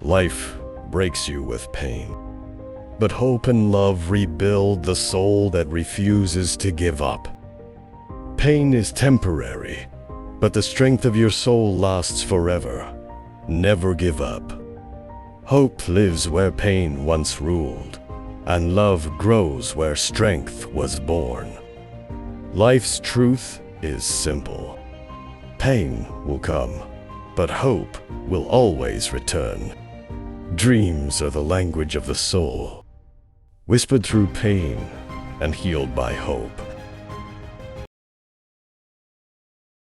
Life breaks you with pain, but hope and love rebuild the soul that refuses to give up. Pain is temporary, but the strength of your soul lasts forever. Never give up. Hope lives where pain once ruled, and love grows where strength was born. Life's truth is simple. Pain will come, but hope will always return. Dreams are the language of the soul, whispered through pain and healed by hope.